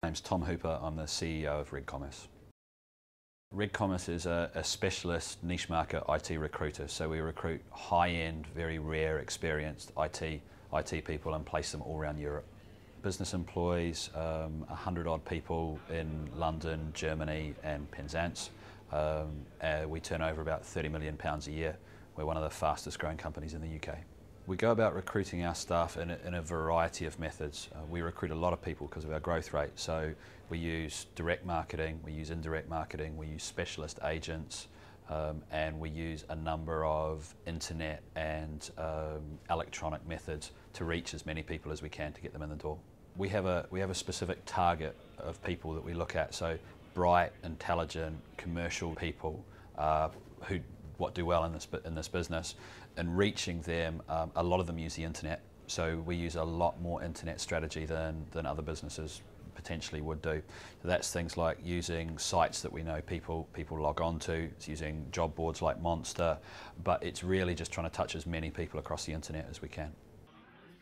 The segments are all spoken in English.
My name's Tom Hooper. I'm the CEO of Red Commerce. Red Commerce is a specialist niche market IT recruiter. So we recruit high-end, very rare, experienced IT people and place them all around Europe. Business employs 100 odd people in London, Germany and Penzance. We turn over about £30 million a year. We're one of the fastest growing companies in the UK. We go about recruiting our staff in a variety of methods. We recruit a lot of people because of our growth rate. So we use direct marketing, we use indirect marketing, we use specialist agents, and we use a number of internet and electronic methods to reach as many people as we can to get them in the door. We have a specific target of people that we look at. So bright, intelligent, commercial people who do well in this business, and reaching them, a lot of them use the internet. So we use a lot more internet strategy than other businesses potentially would do. So that's things like using sites that we know people log on to. It's using job boards like Monster, but it's really just trying to touch as many people across the internet as we can.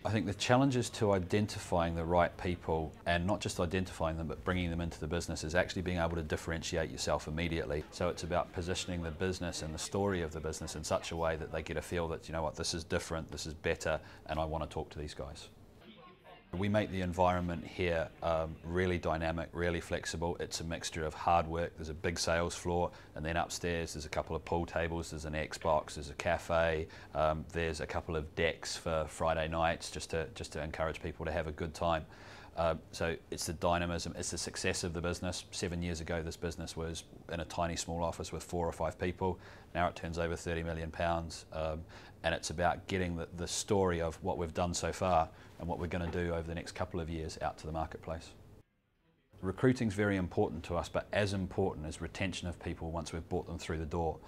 I think the challenge is to identifying the right people, and not just identifying them but bringing them into the business, is actually being able to differentiate yourself immediately. So it's about positioning the business and the story of the business in such a way that they get a feel that, you know what, this is different, this is better, and I want to talk to these guys. We make the environment here really dynamic, really flexible. It's a mixture of hard work. There's a big sales floor, and then upstairs there's a couple of pool tables, there's an Xbox, there's a cafe, there's a couple of decks for Friday nights just to encourage people to have a good time. So it's the dynamism, it's the success of the business. 7 years ago this business was in a tiny small office with 4 or 5 people. Now it turns over £30 million, and it's about getting the story of what we've done so far and what we're going to do over the next couple of years out to the marketplace. Recruiting is very important to us, but as important is retention of people once we've brought them through the door.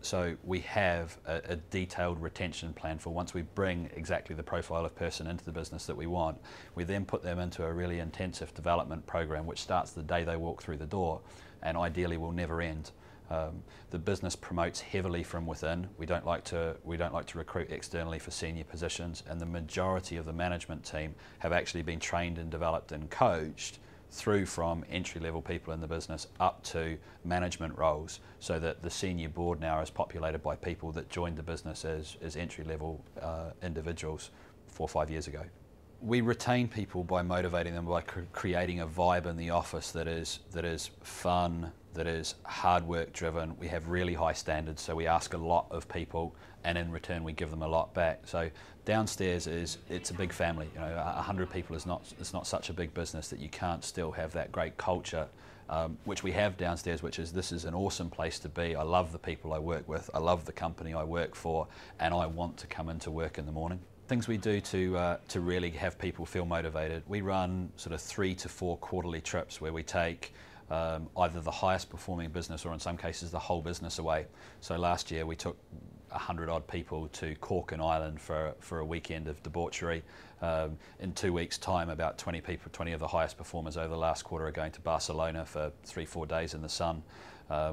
So we have a detailed retention plan for once we bring exactly the profile of person into the business that we want. We then put them into a really intensive development program which starts the day they walk through the door and ideally will never end. The business promotes heavily from within. We don't like to recruit externally for senior positions, and the majority of the management team have actually been trained and developed and coached through from entry-level people in the business up to management roles, so that the senior board now is populated by people that joined the business as entry-level individuals 4 or 5 years ago. We retain people by motivating them, by creating a vibe in the office that is fun, that is hard work driven. We have really high standards, so we ask a lot of people, and in return we give them a lot back. So downstairs it's a big family. You know, 100 people is not such a big business that you can't still have that great culture, which we have downstairs, which is, this is an awesome place to be. I love the people I work with, I love the company I work for, and I want to come into work in the morning. Things we do to really have people feel motivated. We run sort of 3 to 4 quarterly trips where we take either the highest performing business or in some cases the whole business away. So last year we took 100 odd people to Cork and Ireland for a weekend of debauchery. In 2 weeks' time, about 20 of the highest performers over the last quarter are going to Barcelona for 3-4 days in the sun.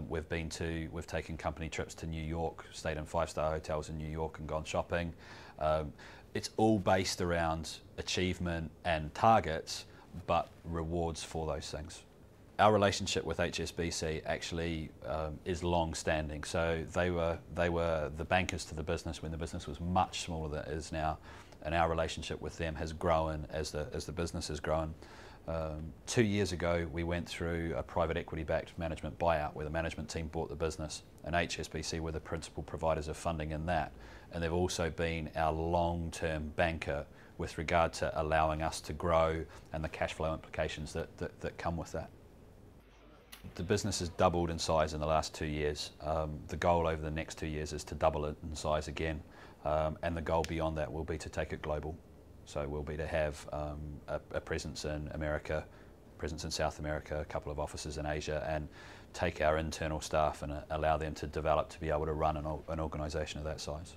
We've taken company trips to New York, stayed in 5-star hotels in New York and gone shopping. It's all based around achievement and targets, but rewards for those things. Our relationship with HSBC actually is long-standing. So they were the bankers to the business when the business was much smaller than it is now, and our relationship with them has grown as the business has grown. 2 years ago we went through a private equity-backed management buyout where the management team bought the business, and HSBC were the principal providers of funding in that, and they've also been our long-term banker with regard to allowing us to grow and the cash flow implications that come with that. The business has doubled in size in the last 2 years. The goal over the next 2 years is to double it in size again, and the goal beyond that will be to take it global. So will be to have a presence in America, presence in South America, a couple of offices in Asia, and take our internal staff and allow them to develop to be able to run an organisation of that size.